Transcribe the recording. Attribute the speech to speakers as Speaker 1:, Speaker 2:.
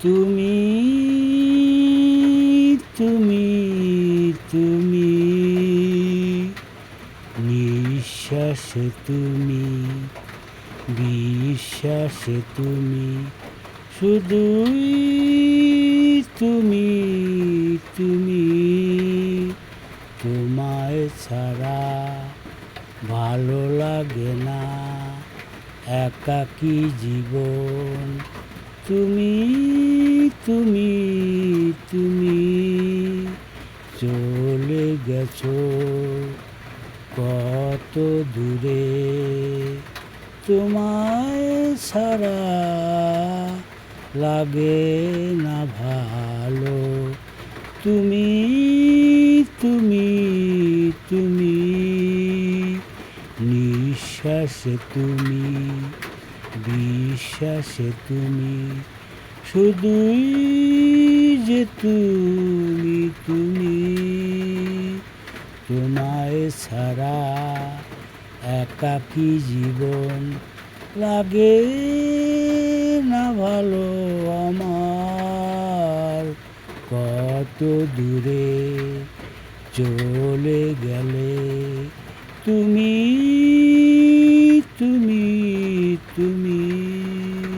Speaker 1: তুমি তুমি তুমি নিঃশ্বাসে তুমি, বিশ্বাসে তুমি, শুধুই তুমি তুমি। তোমায় ছাড়া ভালো লাগে না, একাকী জীবন। তুমি তুমি তুমি চলে গেছো কত দূরে, তোমায় ছাড়া লাগে না ভালো। তুমি তুমি তুমি নিঃশ্বাসে তুমি, বিশ্বাসে তুমি, শুধুই যে তুমি তুমি। তোমায় ছাড়া একাকী জীবন, লাগে না ভালো আমার। কত দূরে চলে গেলে তুমি তুমি তুমি।